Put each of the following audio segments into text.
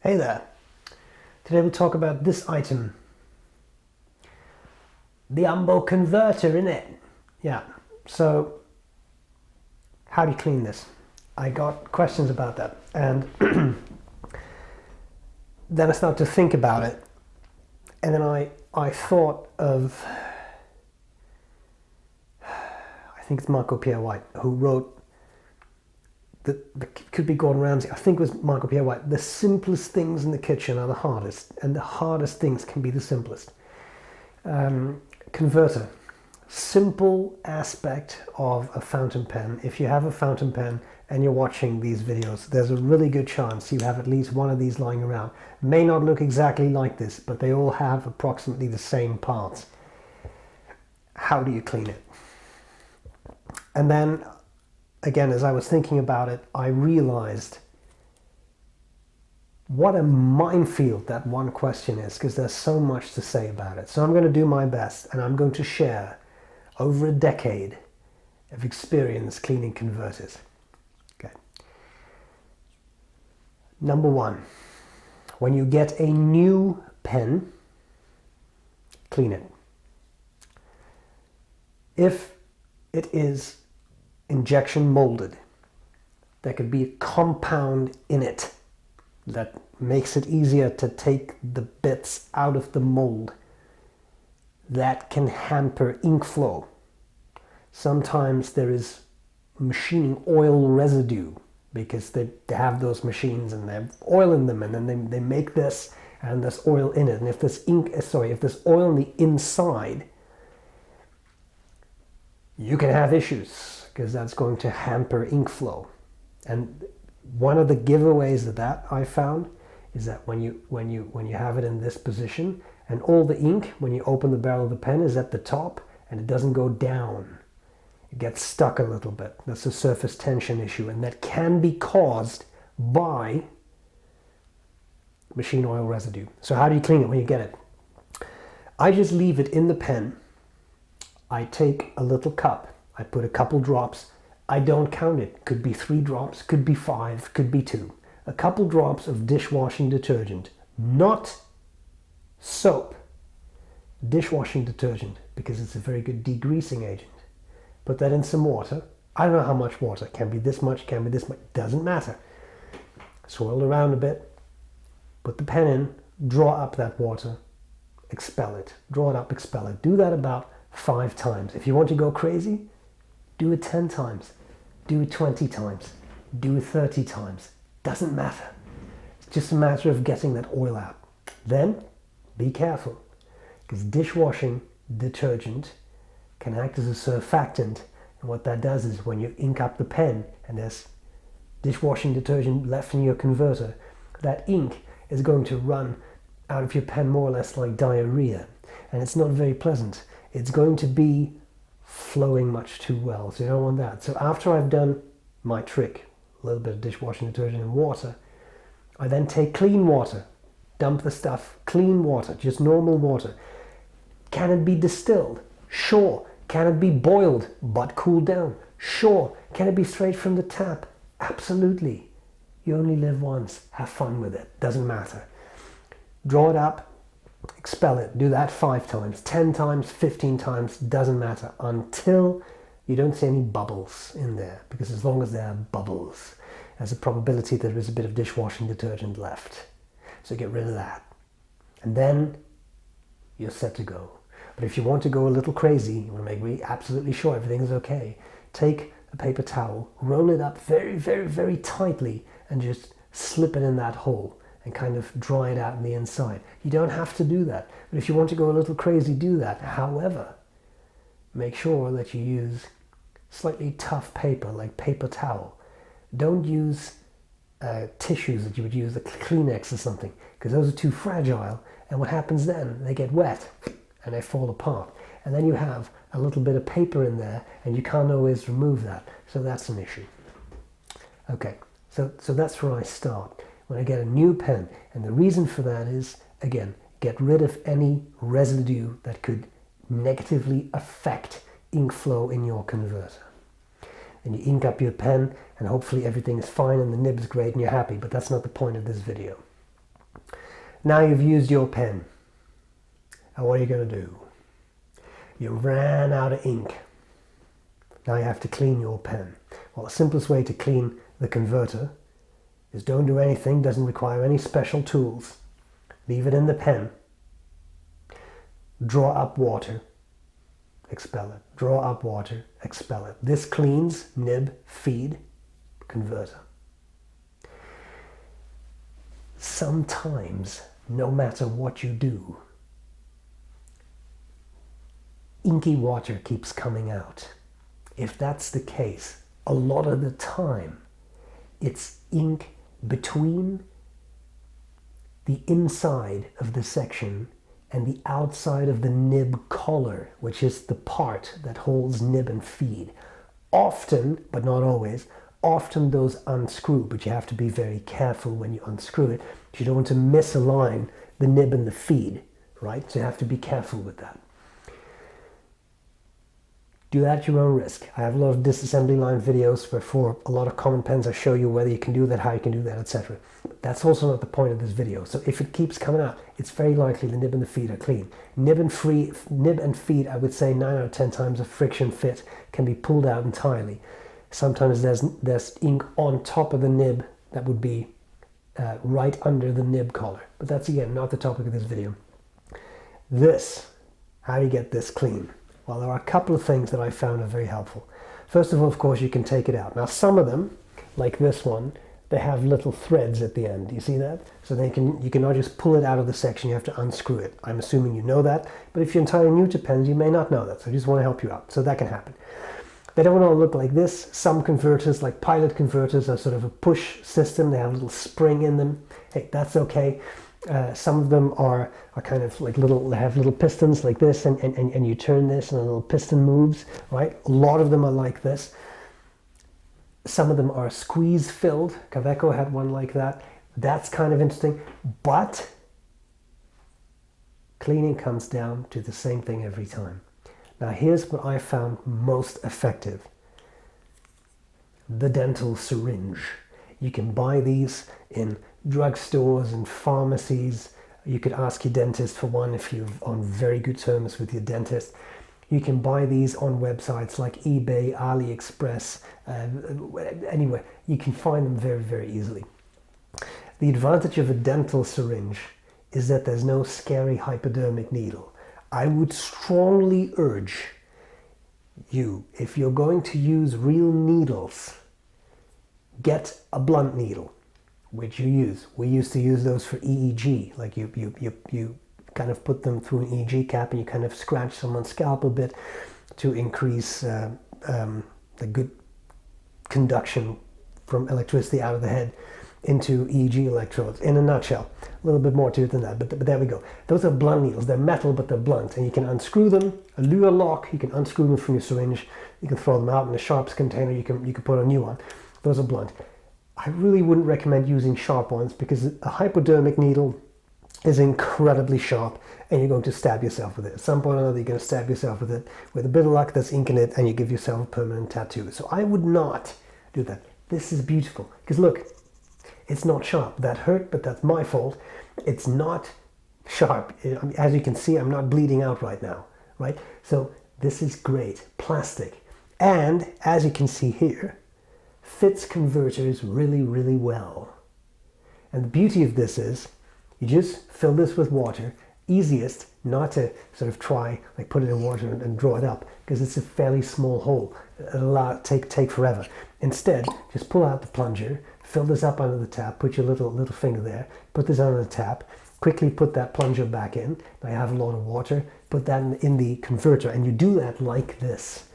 Hey there! Today we'll talk about this item. The umbo converter, innit? Yeah, so how do you clean this? I got questions about that, and then I started to think about it, and then I thought of, I think it's Michael Pierre White who wrote, could be Gordon Ramsay, I think it was Michael Pierre White, the simplest things in the kitchen are the hardest, and the hardest things can be the simplest. Converter, simple aspect of a fountain pen. If you have a fountain pen and you're watching these videos, there's a really good chance you have at least one of these lying around. May not look exactly like this, but they all have approximately the same parts. How do you clean it? And then again, as I was thinking about it, I realized what a minefield that one question is, because there's so much to say about it. So I'm going to do my best, and I'm going to share over a decade of experience cleaning converters. Okay. Number one, when you get a new pen, clean it. If it is injection molded, there could be a compound in it that makes it easier to take the bits out of the mold. That can hamper ink flow. Sometimes there is machining oil residue because they have those machines and they have oil in them, and then they make this and there's oil in it. And if there's if there's oil on the inside, you can have issues, because that's going to hamper ink flow. And one of the giveaways of that I found is that when you have it in this position, and all the ink, when you open the barrel of the pen, is at the top and it doesn't go down. It gets stuck a little bit. That's a surface tension issue, and that can be caused by machine oil residue. So how do you clean it when you get it? I just leave it in the pen. I take a little cup. I put a couple drops. I don't count it. Could be 3 drops, could be 5, could be 2. A couple drops of dishwashing detergent, not soap. Dishwashing detergent, because it's a very good degreasing agent. Put that in some water. I don't know how much water. Can be this much, can be this much. Doesn't matter. Swirl around a bit. Put the pen in. Draw up that water. Expel it. Draw it up, expel it. Do that about 5 times. If you want to go crazy, do it 10 times. Do it 20 times. Do it 30 times. Doesn't matter. It's just a matter of getting that oil out. Then, be careful, because dishwashing detergent can act as a surfactant. And what that does is, when you ink up the pen and there's dishwashing detergent left in your converter, that ink is going to run out of your pen more or less like diarrhea. And it's not very pleasant. It's going to be flowing much too well, so you don't want that. So after I've done my trick, a little bit of dishwashing detergent and water, I then take clean water, dump the stuff, clean water, just normal water. Can it be distilled? Sure. Can it be boiled but cooled down? Sure. Can it be straight from the tap? Absolutely. You only live once. Have fun with it. Doesn't matter. Draw it up. Expel it. Do that 5 times, 10 times, 15 times, doesn't matter, until you don't see any bubbles in there, because as long as there are bubbles, there's a probability there is a bit of dishwashing detergent left. So get rid of that. And then you're set to go. But if you want to go a little crazy, you want to make absolutely sure everything is okay, take a paper towel, roll it up very, very, very tightly, and just slip it in that hole and kind of dry it out on the inside. You don't have to do that, but if you want to go a little crazy, do that. However, make sure that you use slightly tough paper, like paper towel. Don't use tissues that you would use, a Kleenex or something, because those are too fragile, and what happens then? They get wet and they fall apart, and then you have a little bit of paper in there, and you can't always remove that, so that's an issue. Okay, so that's where I start when I get a new pen, and the reason for that is, again, get rid of any residue that could negatively affect ink flow in your converter. And you ink up your pen, and hopefully everything is fine and the nib is great and you're happy, but that's not the point of this video. Now you've used your pen. And what are you going to do? You ran out of ink. Now you have to clean your pen. Well, the simplest way to clean the converter is don't do anything, doesn't require any special tools. Leave it in the pen. Draw up water, expel it. Draw up water, expel it. This cleans nib, feed, converter. Sometimes, no matter what you do, inky water keeps coming out. If that's the case, a lot of the time, it's ink between the inside of the section and the outside of the nib collar, which is the part that holds nib and feed. Often, but not always, often those unscrew, but you have to be very careful when you unscrew it. You don't want to misalign the nib and the feed, right? So you have to be careful with that. Do that at your own risk. I have a lot of disassembly line videos where for a lot of common pens I show you whether you can do that, how you can do that, etc. That's also not the point of this video. So if it keeps coming out, it's very likely the nib and the feed are clean. Nib and feed, I would say 9 out of 10 times a friction fit can be pulled out entirely. Sometimes there's ink on top of the nib that would be right under the nib collar. But that's again not the topic of this video. How do you get this clean? Well, there are a couple of things that I found are very helpful. First of all, of course, you can take it out. Now, some of them, like this one, they have little threads at the end. You see that? So you can not just pull it out of the section, you have to unscrew it. I'm assuming you know that, but if you're entirely new to pens, you may not know that. So I just want to help you out. So that can happen. They don't all look like this. Some converters, like pilot converters, are sort of a push system. They have a little spring in them. Hey, that's okay. Some of them are kind of like they have little pistons like this, and you turn this and a little piston moves, right? A lot of them are like this. Some of them are squeeze filled. Kaweco had one like that. That's kind of interesting, but cleaning comes down to the same thing every time. Now here's what I found most effective. The dental syringe. You can buy these in drugstores and pharmacies. You could ask your dentist for one if you're on very good terms with your dentist. You can buy these on websites like eBay, AliExpress, anywhere. You can find them very, very easily. The advantage of a dental syringe is that there's no scary hypodermic needle. I would strongly urge you, if you're going to use real needles, get a blunt needle, which you use. We used to use those for EEG, like you kind of put them through an EEG cap and you kind of scratch someone's scalp a bit to increase the good conduction from electricity out of the head into EEG electrodes. In a nutshell, a little bit more to it than that, but there we go. Those are blunt needles. They're metal, but they're blunt, and you can unscrew them. A lure lock, you can unscrew them from your syringe. You can throw them out in a sharps container. You can put a new one. Those are blunt. I really wouldn't recommend using sharp ones because a hypodermic needle is incredibly sharp and you're going to stab yourself with it. At some point or another, you're going to stab yourself with it. With a bit of luck, there's ink in it and you give yourself a permanent tattoo. So I would not do that. This is beautiful because look, it's not sharp. That hurt, but that's my fault. It's not sharp. As you can see, I'm not bleeding out right now, right? So this is great. Plastic. And as you can see here, fits converters really, really well. And the beauty of this is you just fill this with water. Easiest not to sort of try, like put it in water and draw it up because it's a fairly small hole. It'll take forever. Instead, just pull out the plunger, fill this up under the tap, put your little finger there, put this under the tap, quickly put that plunger back in. Now you have a lot of water, put that in the converter, and you do that like this.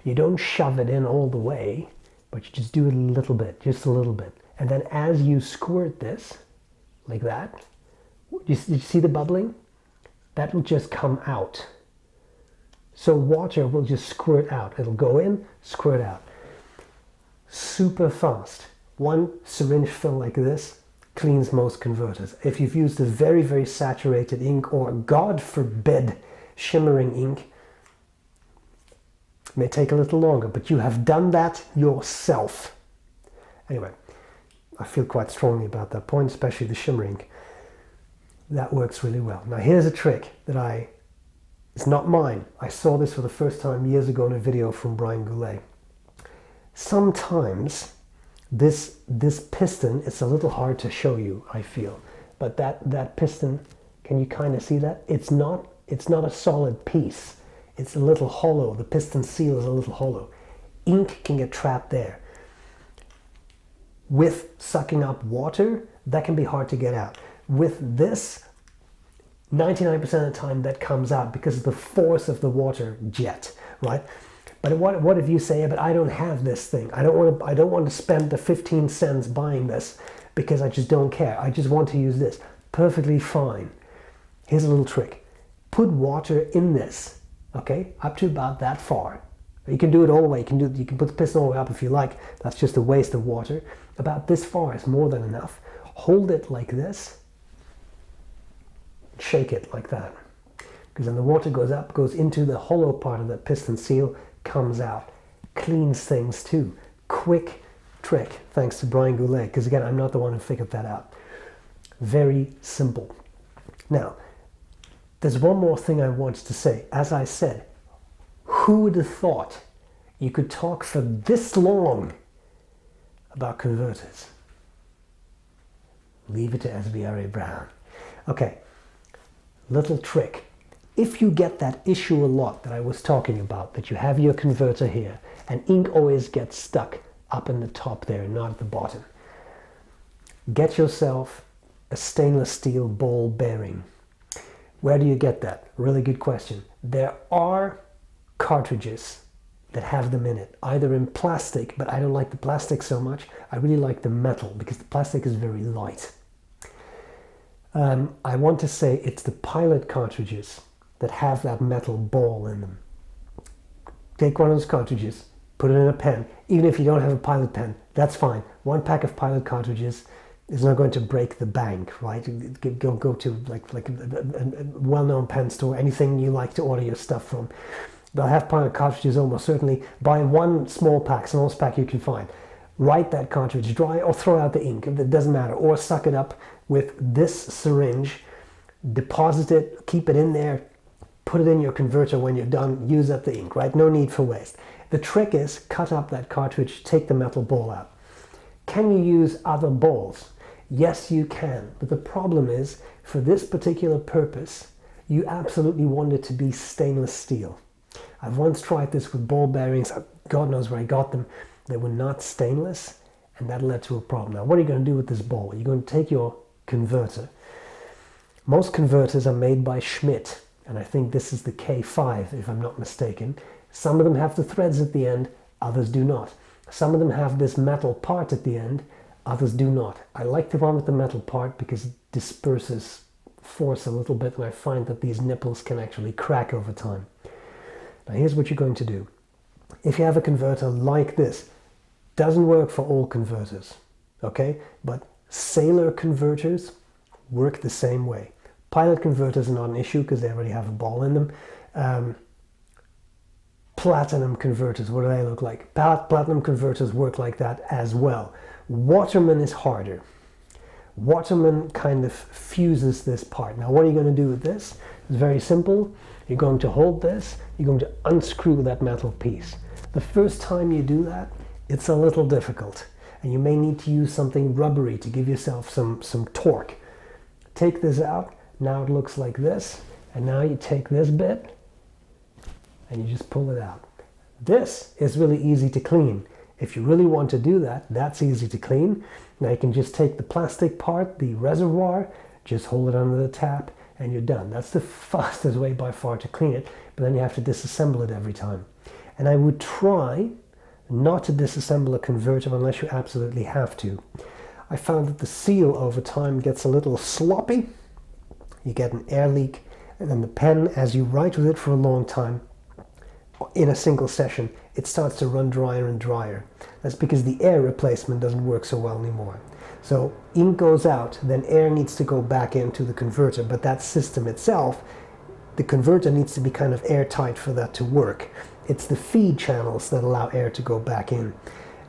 You don't shove it in all the way, but you just do it a little bit, just a little bit. And then as you squirt this, like that, did you see the bubbling? That will just come out. So water will just squirt out. It'll go in, squirt out. Super fast. One syringe fill like this cleans most converters. If you've used a very, very saturated ink or, God forbid, shimmering ink, it may take a little longer, but you have done that yourself. Anyway, I feel quite strongly about that point, especially the shimmering ink. That works really well. Now here's a trick that it's not mine. I saw this for the first time years ago in a video from Brian Goulet. Sometimes this piston, it's a little hard to show you, I feel, but that piston, can you kind of see that? It's not a solid piece. It's a little hollow. The piston seal is a little hollow. Ink can get trapped there. With sucking up water, that can be hard to get out. With this, 99% of the time that comes out because of the force of the water jet, right? But what if you say, but I don't have this thing. I don't want to spend the 15 cents buying this because I just don't care. I just want to use this. Perfectly fine. Here's a little trick. Put water in this, okay? Up to about that far. You can do it all the way. You can put the piston all the way up if you like. That's just a waste of water. About this far is more than enough. Hold it like this. Shake it like that. Because then the water goes up, goes into the hollow part of the piston seal, comes out. Cleans things too. Quick trick, thanks to Brian Goulet. Because again, I'm not the one who figured that out. Very simple. Now, there's one more thing I wanted to say. As I said, who would have thought you could talk for this long about converters? Leave it to B.R.E. Okay, little trick. If you get that issue a lot that I was talking about, that you have your converter here and ink always gets stuck up in the top there, not at the bottom, get yourself a stainless steel ball bearing. Where do you get that? Really good question. There are cartridges that have them in it, either in plastic, but I don't like the plastic so much. I really like the metal because the plastic is very light. I want to say it's the Pilot cartridges that have that metal ball in them. Take one of those cartridges, put it in a pen. Even if you don't have a Pilot pen, that's fine. One pack of Pilot cartridges is not going to break the bank, right? Go to like a well-known pen store, anything you like to order your stuff from. They'll have Pilot cartridges almost certainly. Buy one small pack, smallest pack you can find. Write that cartridge dry or throw out the ink, it doesn't matter. Or suck it up with this syringe, deposit it, keep it in there, put it in your converter when you're done, use up the ink, right? No need for waste. The trick is cut up that cartridge, take the metal ball out. Can you use other balls? Yes, you can. But the problem is, for this particular purpose, you absolutely want it to be stainless steel. I've once tried this with ball bearings. God knows where I got them. They were not stainless, and that led to a problem. Now, what are you going to do with this ball? You're going to take your converter. Most converters are made by Schmidt, and I think this is the K5, if I'm not mistaken. Some of them have the threads at the end, others do not. Some of them have this metal part at the end, others do not. I like the one with the metal part because it disperses force a little bit, and I find that these nipples can actually crack over time. Now here's what you're going to do. If you have a converter like this, doesn't work for all converters, okay? But Sailor converters work the same way. Pilot converters are not an issue because they already have a ball in them. Platinum converters, what do they look like? Platinum converters work like that as well. Waterman is harder. Waterman kind of fuses this part. Now what are you going to do with this? It's very simple. You're going to hold this, you're going to unscrew that metal piece. The first time you do that, it's a little difficult, and you may need to use something rubbery to give yourself some torque. Take this out, now it looks like this, and now you take this bit, and you just pull it out. This is really easy to clean. If you really want to do that, that's easy to clean. Now you can just take the plastic part, the reservoir, just hold it under the tap, and you're done. That's the fastest way by far to clean it, but then you have to disassemble it every time. And I would try not to disassemble a converter unless you absolutely have to. I found that the seal over time gets a little sloppy. You get an air leak, and then the pen, as you write with it for a long time, in a single session, it starts to run drier and drier. That's because the air replacement doesn't work so well anymore. So ink goes out, then air needs to go back into the converter, but that system itself, the converter needs to be kind of airtight for that to work. It's the feed channels that allow air to go back in.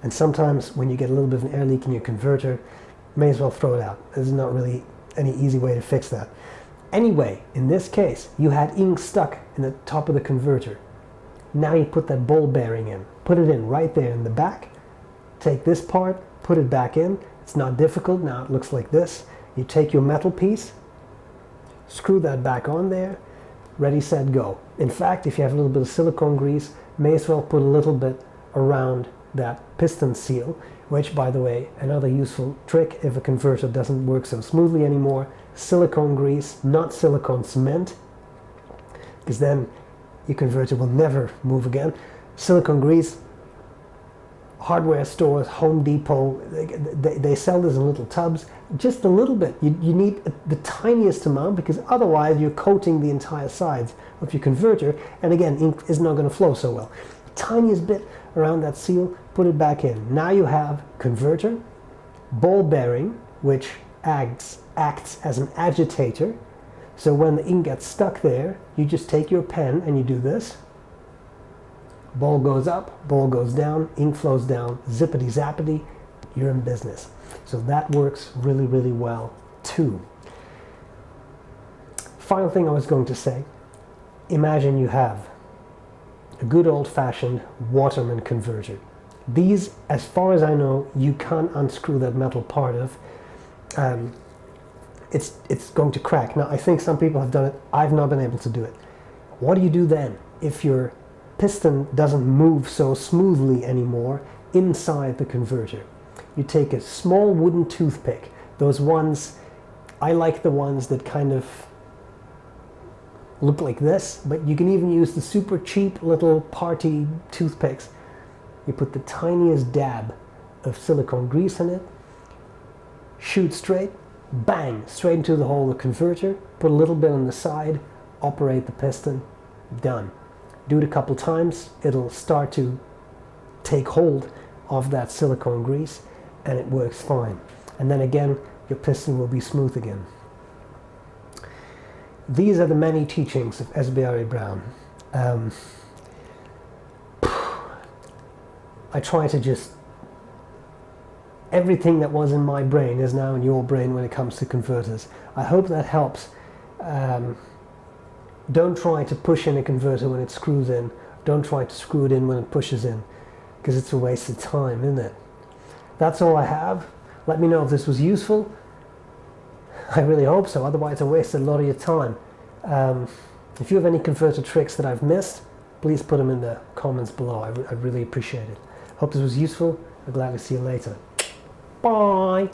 And sometimes when you get a little bit of an air leak in your converter, you may as well throw it out. This is not really any easy way to fix that. Anyway, in this case, you had ink stuck in the top of the converter. Now you put that ball bearing in. Put it in right there in the back. Take this part, put it back in. It's not difficult. Now it looks like this. You take your metal piece, screw that back on there, ready, set, go. In fact, if you have a little bit of silicone grease, may as well put a little bit around that piston seal, which, by the way, another useful trick if a converter doesn't work so smoothly anymore, silicone grease, not silicone cement, because then your converter will never move again. Silicone grease, hardware stores, Home Depot, they sell this in little tubs, just a little bit. You need the tiniest amount, because otherwise you're coating the entire sides of your converter, and again, ink is not going to flow so well. The tiniest bit around that seal, put it back in. Now you have converter, ball bearing, which acts as an agitator. So when the ink gets stuck there, you just take your pen and you do this. Ball goes up, ball goes down, ink flows down, zippity zappity, you're in business. So that works really, really well too. Final thing I was going to say, imagine you have a good old-fashioned Waterman converter. These, as far as I know, you can't unscrew that metal part of. It's going to crack. Now, I think some people have done it. I've not been able to do it. What do you do then if your piston doesn't move so smoothly anymore inside the converter? You take a small wooden toothpick. Those ones, I like the ones that kind of look like this, but you can even use the super cheap little party toothpicks. You put the tiniest dab of silicone grease in it, shoot straight, bang, straight into the hole of the converter, put a little bit on the side, operate the piston, done. Do it a couple times, it'll start to take hold of that silicone grease, and it works fine. And then again, your piston will be smooth again. These are the many teachings of B.R.E. I try to just, everything that was in my brain is now in your brain when it comes to converters. I hope that helps. Don't try to push in a converter when it screws in. Don't try to screw it in when it pushes in, because it's a waste of time, isn't it? That's all I have. Let me know if this was useful. I really hope so, otherwise I wasted a lot of your time. If you have any converter tricks that I've missed, please put them in the comments below. I really appreciate it. Hope this was useful. I'll gladly see you later. Bye!